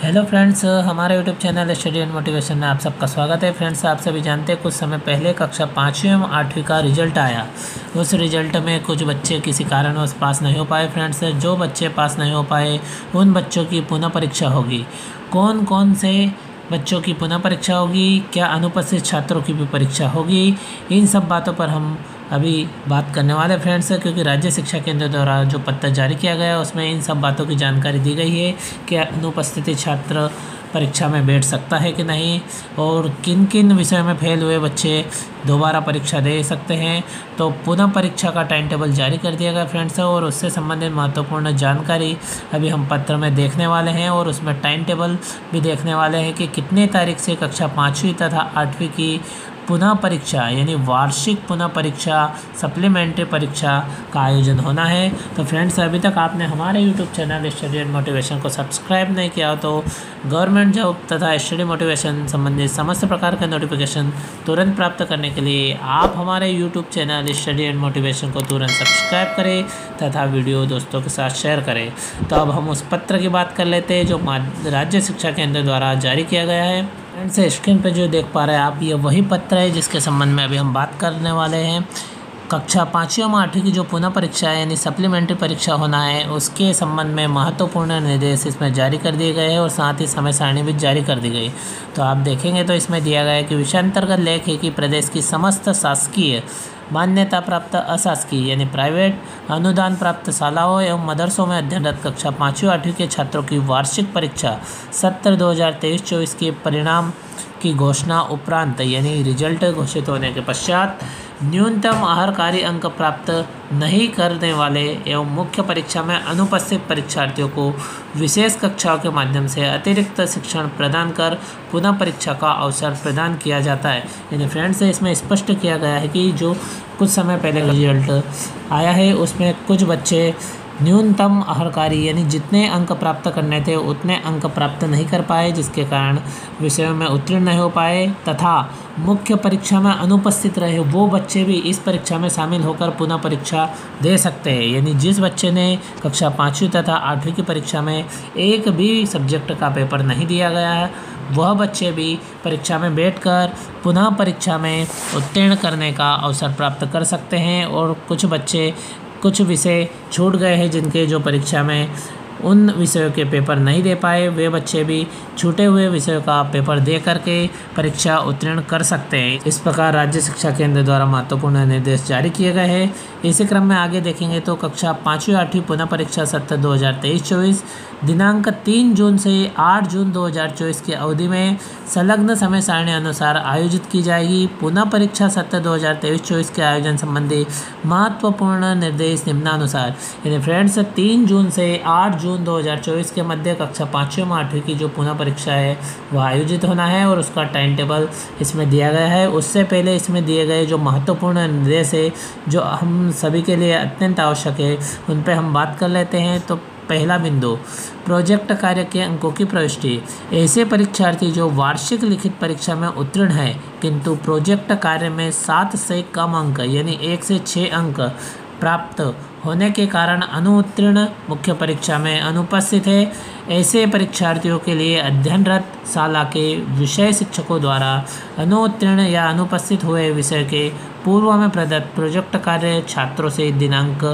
Hello friends, हमारे YouTube channel study and motivation में आप सबका स्वागत है। फ्रेंड्स, आप सभी जानते हैं कुछ समय पहले कक्षा 5वीं एवं 8वीं का रिजल्ट आया। उस रिजल्ट में कुछ बच्चे किसी कारणवश पास नहीं हो पाए। फ्रेंड्स, जो बच्चे पास नहीं हो पाए उन बच्चों की पुनः परीक्षा होगी। कौन कौन से बच्चों की पुनः परीक्षा होगी, क्या अनुपस्थित छात्रों की भी परीक्षा होगी, इन सब बातों पर हम अभी बात करने वाले फ्रेंड्स, क्योंकि राज्य शिक्षा केंद्र द्वारा जो पत्र जारी किया गया है उसमें इन सब बातों की जानकारी दी गई है कि अनुपस्थित छात्र परीक्षा में बैठ सकता है कि नहीं, और किन किन विषयों में फेल हुए बच्चे दोबारा परीक्षा दे सकते हैं। तो पुनः परीक्षा का टाइम टेबल जारी कर दिया गया फ्रेंड्स, और उससे संबंधित महत्वपूर्ण जानकारी अभी हम पत्र में देखने वाले हैं, और उसमें टाइम टेबल भी देखने वाले हैं कि कितने तारीख से कक्षा 5वीं तथा 8वीं की पुनः परीक्षा यानी वार्षिक पुनः परीक्षा सप्लीमेंट्री परीक्षा का आयोजन होना है। तो फ्रेंड्स, अभी तक आपने हमारे YouTube channel study and motivation को सब्सक्राइब नहीं किया तो गवर्नमेंट जॉब तथा स्टडी मोटिवेशन संबंधित समस्त प्रकार के नोटिफिकेशन तुरंत प्राप्त करने के लिए आप हमारे YouTube channel study and motivation को तुरंत सब्सक्राइब करें तथा वीडियो दोस्तों के साथ शेयर करें। तो अब हम उस पत्र की बात कर लेते हैं जो राज्य शिक्षा केंद्र द्वारा जारी किया गया है। फ्रेंड्स, स्क्रीन पर जो देख पा रहे हैं आप, ये वही पत्र है जिसके संबंध में अभी हम बात करने वाले हैं। कक्षा 5वीं और 8वीं की जो पुनः परीक्षा है यानी सप्लीमेंट्री परीक्षा होना है, उसके संबंध में महत्वपूर्ण निर्देश इसमें जारी कर दिए गए हैं और साथ ही समय सारणी भी जारी कर दी गई। तो आप देखेंगे तो इसमें दिया गया है कि विषयांतर्गत लेख है कि प्रदेश की समस्त शासकीय मान्यता प्राप्त अशासकीय यानी प्राइवेट अनुदान प्राप्त शालाओं एवं मदरसों में अध्ययनरत कक्षा 5वीं 8वीं के छात्रों की वार्षिक परीक्षा सत्र 2023-24 के परिणाम की घोषणा उपरांत यानी रिजल्ट घोषित होने के पश्चात न्यूनतम आहारकारी अंक प्राप्त नहीं करने वाले एवं मुख्य परीक्षा में अनुपस्थित परीक्षार्थियों को विशेष कक्षाओं के माध्यम से अतिरिक्त शिक्षण प्रदान कर पुनः परीक्षा का अवसर प्रदान किया जाता है। यानी फ्रेंड्स, इसमें स्पष्ट किया गया है कि जो कुछ समय पहले रिजल्ट आया है उसमें कुछ बच्चे न्यूनतम आहारकारी यानी जितने अंक प्राप्त करने थे उतने अंक प्राप्त नहीं कर पाए, जिसके कारण विषयों में उत्तीर्ण नहीं हो पाए तथा मुख्य परीक्षा में अनुपस्थित रहे वो बच्चे भी इस परीक्षा में शामिल होकर पुनः परीक्षा दे सकते हैं। यानी जिस बच्चे ने कक्षा 5वीं तथा 8वीं की परीक्षा में एक भी सब्जेक्ट का पेपर नहीं दिया गया है, वह बच्चे भी परीक्षा में बैठकर पुनः परीक्षा में उत्तीर्ण करने का अवसर प्राप्त कर सकते हैं। और कुछ बच्चे कुछ विषय छूट गए हैं जिनके जो परीक्षा में उन विषयों के पेपर नहीं दे पाए, वे बच्चे भी छूटे हुए विषयों का पेपर दे करके परीक्षा उत्तीर्ण कर सकते हैं। इस प्रकार राज्य शिक्षा केंद्र द्वारा महत्वपूर्ण निर्देश जारी किए गए हैं। इसी क्रम में आगे देखेंगे तो कक्षा 5वीं 8वीं पुनः परीक्षा सत्र 2023-24 दिनांक 3 जून से 8 जून 2024 की अवधि में संलग्न समय सारणी अनुसार आयोजित की जाएगी। पुनः परीक्षा सत्र 2023-24 के आयोजन संबंधी महत्वपूर्ण निर्देश निम्नानुसार। यानी फ्रेंड्स, 3 जून से 8 जून 2024 के मध्य कक्षा 5वीं और 8वीं की जो पुनः परीक्षा है वह आयोजित होना है और उसका टाइम टेबल इसमें दिया गया है। उससे पहले इसमें दिए गए जो महत्वपूर्ण निर्देश है जो हम सभी के लिए अत्यंत आवश्यक है, उन पर हम बात कर लेते हैं। तो पहला बिंदु, प्रोजेक्ट कार्य के अंकों की प्रविष्टि। ऐसे परीक्षार्थी जो वार्षिक लिखित परीक्षा में उत्तीर्ण है किंतु प्रोजेक्ट कार्य में 7 से कम अंक यानी 1 से 6 अंक प्राप्त होने के कारण अनुत्तीर्ण मुख्य परीक्षा में अनुपस्थित है, ऐसे परीक्षार्थियों के लिए अध्ययनरत शाला के विषय शिक्षकों द्वारा अनुत्तीर्ण या अनुपस्थित हुए विषय के पूर्व में प्रदत्त प्रोजेक्ट कार्य छात्रों से दिनांक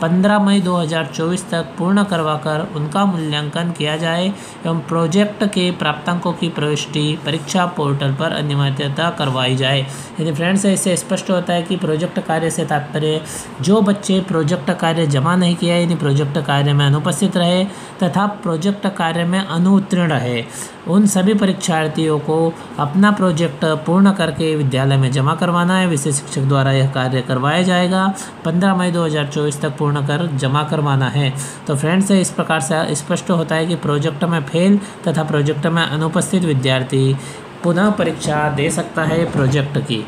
15 मई 2024 तक पूर्ण करवाकर उनका मूल्यांकन किया जाए एवं प्रोजेक्ट के प्राप्तांकों की प्रविष्टि परीक्षा पोर्टल पर अनिवार्यता करवाई जाए। यदि फ्रेंड्स, इससे स्पष्ट होता है कि प्रोजेक्ट कार्य से तात्पर्य जो बच्चे प्रोजेक्ट कार्य जमा नहीं किया यानी प्रोजेक्ट कार्य में अनुपस्थित रहे तथा प्रोजेक्ट कार्य में अनुत्तीर्ण रहे, उन सभी परीक्षार्थियों को अपना प्रोजेक्ट पूर्ण करके विद्यालय में जमा करवाना है। विशेष शिक्षक द्वारा यह कार्य करवाया जाएगा। 15 मई 2024 तक पूर्ण कर जमा करवाना है। तो फ्रेंड्स, इस प्रकार से स्पष्ट होता है कि प्रोजेक्ट में फेल तथा प्रोजेक्ट में अनुपस्थित विद्यार्थी पुनः परीक्षा दे सकता है प्रोजेक्ट की।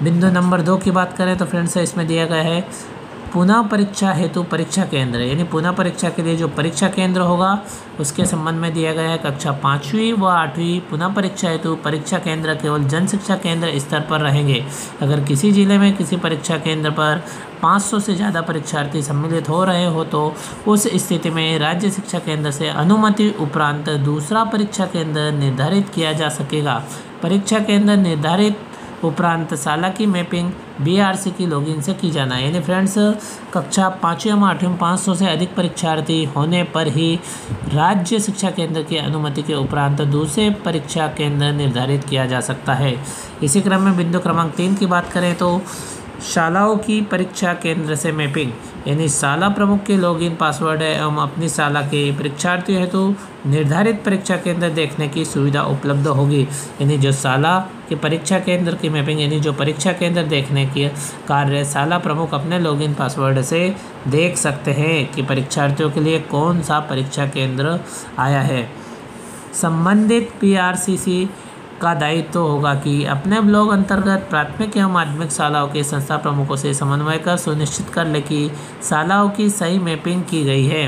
बिंदु नंबर 2 की बात करें तो फ्रेंड्स, इसमें दिया गया है पुनः परीक्षा हेतु परीक्षा केंद्र, यानी पुनः परीक्षा के लिए जो परीक्षा केंद्र होगा उसके संबंध में दिया गया है। कक्षा 5वीं व 8वीं पुनः परीक्षा हेतु परीक्षा केंद्र केवल जन शिक्षा केंद्र स्तर पर रहेंगे। अगर किसी जिले में किसी परीक्षा केंद्र पर 500 से ज़्यादा परीक्षार्थी सम्मिलित हो रहे हो तो उस स्थिति में राज्य शिक्षा केंद्र से अनुमति उपरांत दूसरा परीक्षा केंद्र निर्धारित किया जा सकेगा। परीक्षा केंद्र निर्धारित उपरांत शाला की मैपिंग BRC की लॉगिन से की जाना है। यानी फ्रेंड्स, कक्षा 5वीं या 8वीं में 500 से अधिक परीक्षार्थी होने पर ही राज्य शिक्षा केंद्र की अनुमति के उपरांत दूसरे परीक्षा केंद्र निर्धारित किया जा सकता है। इसी क्रम में बिंदु क्रमांक 3 की बात करें तो शालाओं की परीक्षा केंद्र से मैपिंग, यानी शाला प्रमुख के लॉगिन पासवर्ड एवं अपनी शाला के परीक्षार्थियों हेतु निर्धारित परीक्षा केंद्र देखने की सुविधा उपलब्ध होगी। यानी जो शाला के परीक्षा केंद्र की मैपिंग, यानी जो परीक्षा केंद्र देखने की कार्य शाला प्रमुख अपने लॉगिन पासवर्ड से देख सकते हैं कि परीक्षार्थियों के लिए कौन सा परीक्षा केंद्र आया है। संबंधित PRCC का दायित्व होगा कि अपने ब्लॉक अंतर्गत प्राथमिक एवं माध्यमिक शालाओं के संस्था प्रमुखों से समन्वय कर सुनिश्चित कर ले कि शालाओं की सही मैपिंग की गई है।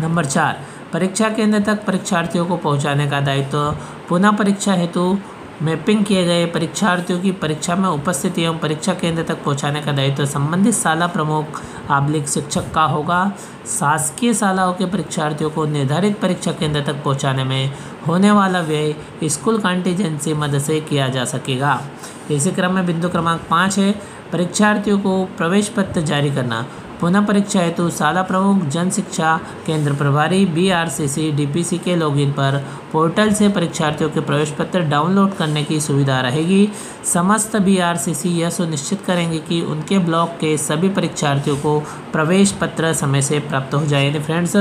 नंबर 4, परीक्षा केंद्र तक परीक्षार्थियों को पहुंचाने का दायित्व पुनः परीक्षा हेतु मैपिंग किए गए परीक्षार्थियों की परीक्षा में उपस्थिति एवं परीक्षा केंद्र तक पहुंचाने का दायित्व संबंधित शाला प्रमुख / शिक्षक का होगा। शासकीय शालाओं के परीक्षार्थियों को निर्धारित परीक्षा केंद्र तक पहुंचाने में होने वाला व्यय स्कूल कॉन्टीजेंसी मद से किया जा सकेगा। इसी क्रम में बिंदु क्रमांक 5 है परीक्षार्थियों को प्रवेश पत्र जारी करना। पुनः परीक्षा हेतु शाला प्रमुख जन शिक्षा केंद्र प्रभारी BRCC DPC के लॉगिन पर पोर्टल से परीक्षार्थियों के प्रवेश पत्र डाउनलोड करने की सुविधा रहेगी। समस्त BRCC यह सुनिश्चित करेंगे कि उनके ब्लॉक के सभी परीक्षार्थियों को प्रवेश पत्र समय से प्राप्त हो जाए। यानी फ्रेंड्स,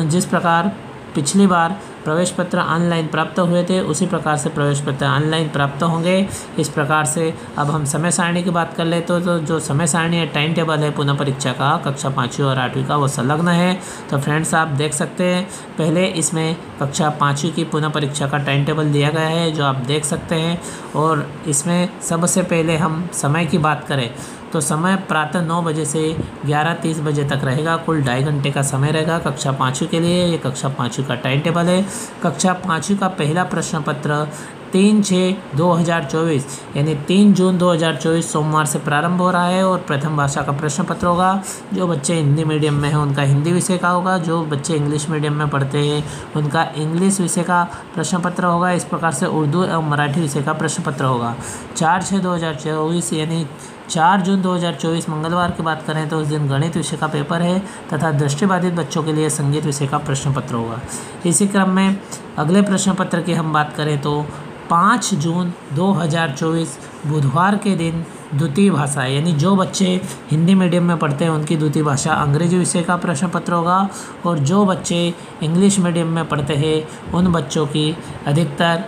जिस प्रकार पिछली बार प्रवेश पत्र ऑनलाइन प्राप्त हुए थे उसी प्रकार से प्रवेश पत्र ऑनलाइन प्राप्त होंगे। इस प्रकार से अब हम समय सारणी की बात कर ले तो जो समय सारणी है, टाइम टेबल है पुनः परीक्षा का कक्षा 5वीं और 8वीं का, वो संलग्न है। तो फ्रेंड्स, आप देख सकते हैं पहले इसमें कक्षा 5वीं की पुनः परीक्षा का टाइम टेबल दिया गया है जो आप देख सकते हैं। और इसमें सबसे पहले हम समय की बात करें तो समय प्रातः 9 बजे से 11:30 बजे तक रहेगा। कुल 2.5 घंटे का समय रहेगा कक्षा 5वीं के लिए। ये कक्षा 5वीं का टाइम टेबल है। कक्षा 5वीं का पहला प्रश्न पत्र 3/6/2024 यानी 3 जून 2024 सोमवार से प्रारंभ हो रहा है और प्रथम भाषा का प्रश्न पत्र होगा। जो बच्चे हिंदी मीडियम में हैं उनका हिंदी विषय का होगा, जो बच्चे इंग्लिश मीडियम में पढ़ते हैं उनका इंग्लिश विषय का प्रश्न पत्र होगा। इस प्रकार से उर्दू एवं मराठी विषय का प्रश्न पत्र होगा। 4/6/2024 यानी 4 जून 2024 मंगलवार की बात करें तो उस दिन गणित विषय का पेपर है तथा दृष्टिबाधित बच्चों के लिए संगीत विषय का प्रश्न पत्र होगा। इसी क्रम में अगले प्रश्न पत्र की हम बात करें तो 5 जून 2024 बुधवार के दिन द्वितीय भाषा, यानी जो बच्चे हिंदी मीडियम में पढ़ते हैं उनकी द्वितीय भाषा अंग्रेजी विषय का प्रश्न पत्र होगा और जो बच्चे इंग्लिश मीडियम में पढ़ते हैं उन बच्चों की अधिकतर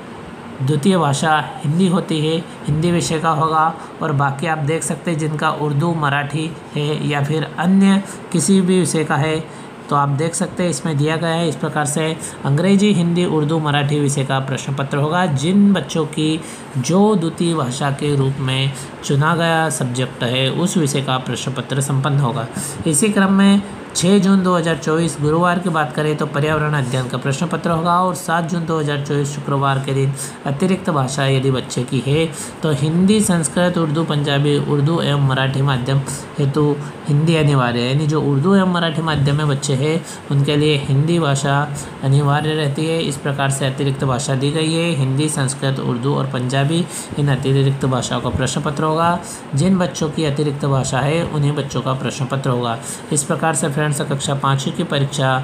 द्वितीय भाषा हिंदी होती है, हिंदी विषय का होगा। और बाकी आप देख सकते हैं जिनका उर्दू मराठी है या फिर अन्य किसी भी विषय का है तो आप देख सकते हैं इसमें दिया गया है। इस प्रकार से अंग्रेजी, हिंदी, उर्दू, मराठी विषय का प्रश्न पत्र होगा। जिन बच्चों की जो द्वितीय भाषा के रूप में चुना गया सब्जेक्ट है उस विषय का प्रश्न पत्र संपन्न होगा। इसी क्रम में 6 जून 2024 गुरुवार की बात करें तो पर्यावरण अध्ययन का प्रश्न पत्र होगा और 7 जून 2024 शुक्रवार के दिन अतिरिक्त भाषा यदि बच्चे की है तो हिंदी, संस्कृत, उर्दू, पंजाबी, उर्दू एवं मराठी माध्यम हेतु हिंदी अनिवार्य है। यानी जो उर्दू एवं मराठी माध्यम में बच्चे हैं उनके लिए हिंदी भाषा अनिवार्य रहती है। इस प्रकार से अतिरिक्त भाषा दी गई है। हिंदी, संस्कृत, उर्दू और पंजाबी इन अतिरिक्त भाषाओं का प्रश्न पत्र होगा। जिन बच्चों की अतिरिक्त भाषा है उन्हीं बच्चों का प्रश्न पत्र होगा। इस प्रकार से फ्रेंड्स, कक्षा 5वीं की परीक्षा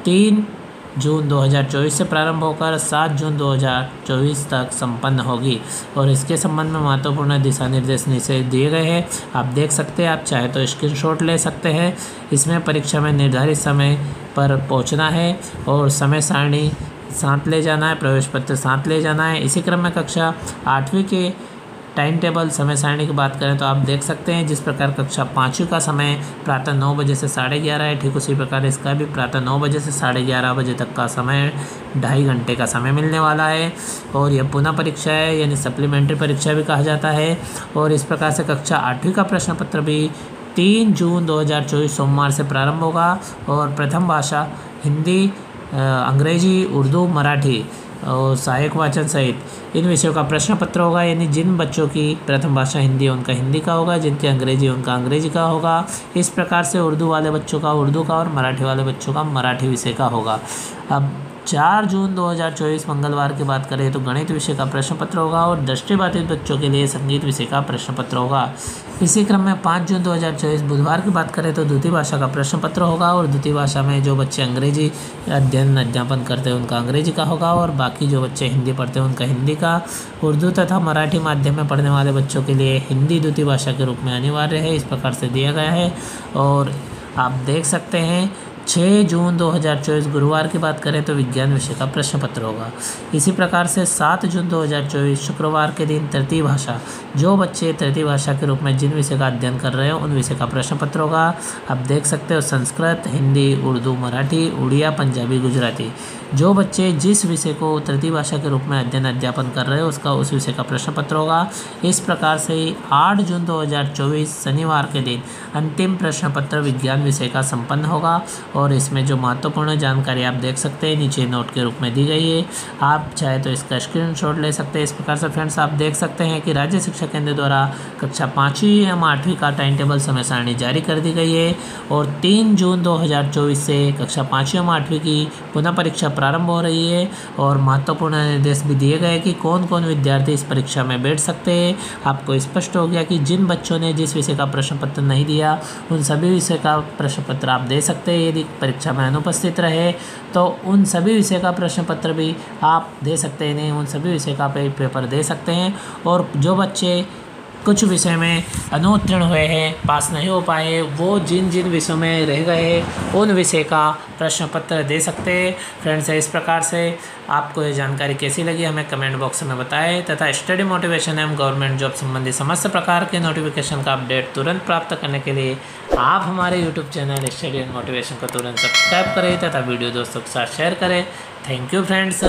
3 जून 2024 से प्रारंभ होकर 7 जून 2024 तक संपन्न होगी और इसके संबंध में महत्वपूर्ण दिशा निर्देश नीचे दिए गए हैं। आप देख सकते हैं, आप चाहे तो स्क्रीनशॉट ले सकते हैं। इसमें परीक्षा में निर्धारित समय पर पहुंचना है और समय सारणी साथ ले जाना है, प्रवेश पत्र साथ ले जाना है। इसी क्रम में कक्षा 8वीं के टाइम टेबल समय सारणी की बात करें तो आप देख सकते हैं जिस प्रकार कक्षा 5वीं का समय प्रातः 9 बजे से 11:30 है, ठीक उसी प्रकार इसका भी प्रातः 9 बजे से 11:30 बजे तक का समय 2.5 घंटे का समय मिलने वाला है। और यह पुनः परीक्षा है यानी सप्लीमेंट्री परीक्षा भी कहा जाता है। और इस प्रकार से कक्षा 8वीं का प्रश्न पत्र भी 3 जून 2024 सोमवार से प्रारंभ होगा और प्रथम भाषा हिंदी, अंग्रेजी, उर्दू, मराठी और सहायक वाचन सहित इन विषयों का प्रश्न पत्र होगा। यानी जिन बच्चों की प्रथम भाषा हिंदी है उनका हिंदी का होगा, जिनकी अंग्रेजी उनका अंग्रेजी का होगा। इस प्रकार से उर्दू वाले बच्चों का उर्दू का और मराठी वाले बच्चों का मराठी विषय का होगा। अब 4 जून 2024 मंगलवार की बात करें तो गणित विषय का प्रश्न पत्र होगा और दृष्टिबाधित बच्चों के लिए संगीत विषय का प्रश्न पत्र होगा। इसी क्रम में 5 जून 2024 बुधवार की बात करें तो द्वितीय भाषा का प्रश्न पत्र होगा और द्वितीय भाषा में जो बच्चे अंग्रेजी अध्यापन करते हैं उनका अंग्रेजी का होगा और बाकी जो बच्चे हिंदी पढ़ते हैं उनका हिंदी का। उर्दू तथा मराठी माध्यम में पढ़ने वाले बच्चों के लिए हिंदी द्वितीय भाषा के रूप में अनिवार्य है, इस प्रकार से दिया गया है। और आप देख सकते हैं 6 जून 2024 गुरुवार की बात करें तो विज्ञान विषय का प्रश्न पत्र होगा। इसी प्रकार से 7 जून 2024 शुक्रवार के दिन तृतीय भाषा, जो बच्चे तृतीय भाषा के रूप में जिन विषय का अध्ययन कर रहे हो उन विषय का प्रश्न पत्र होगा। आप देख सकते हो संस्कृत, हिंदी, उर्दू, मराठी, उड़िया, पंजाबी, गुजराती। जो बच्चे जिस विषय को तृतीय भाषा के रूप में अध्यापन कर रहे हो उसका उस विषय का प्रश्न पत्र होगा। इस प्रकार से 8 जून 2024 शनिवार के दिन अंतिम प्रश्न पत्र विज्ञान विषय का संपन्न होगा और इसमें जो महत्वपूर्ण जानकारी आप देख सकते हैं नीचे नोट के रूप में दी गई है। आप चाहे तो इसका स्क्रीनशॉट ले सकते हैं। इस प्रकार से फ्रेंड्स आप देख सकते हैं कि राज्य शिक्षा केंद्र द्वारा कक्षा 5वीं एवं 8वीं का टाइम टेबल समय सारणी जारी कर दी गई है और 3 जून 2024 से कक्षा 5वीं एवं 8वीं की पुनः परीक्षा प्रारंभ हो रही है और महत्वपूर्ण निर्देश भी दिए गए कि कौन कौन विद्यार्थी इस परीक्षा में बैठ सकते हैं। आपको स्पष्ट हो गया कि जिन बच्चों ने जिस विषय का प्रश्न पत्र नहीं दिया उन सभी विषय का प्रश्न पत्र आप दे सकते हैं। यदि परीक्षा में अनुपस्थित रहे तो उन सभी विषय का प्रश्न पत्र भी आप दे सकते हैं, नहीं उन सभी विषय का पेपर दे सकते हैं। और जो बच्चे कुछ विषय में अनुत्तीर्ण हुए हैं, पास नहीं हो पाए, वो जिन जिन विषयों में रह गए उन विषय का प्रश्न पत्र दे सकते हैं। फ्रेंड्स इस प्रकार से आपको ये जानकारी कैसी लगी हमें कमेंट बॉक्स में बताएं तथा स्टडी मोटिवेशन एवं गवर्नमेंट जॉब संबंधी समस्त प्रकार के नोटिफिकेशन का अपडेट तुरंत प्राप्त करने के लिए आप हमारे YouTube channel study and motivation को तुरंत सब्सक्राइब करें तथा वीडियो दोस्तों के साथ शेयर करें। Thank you friends.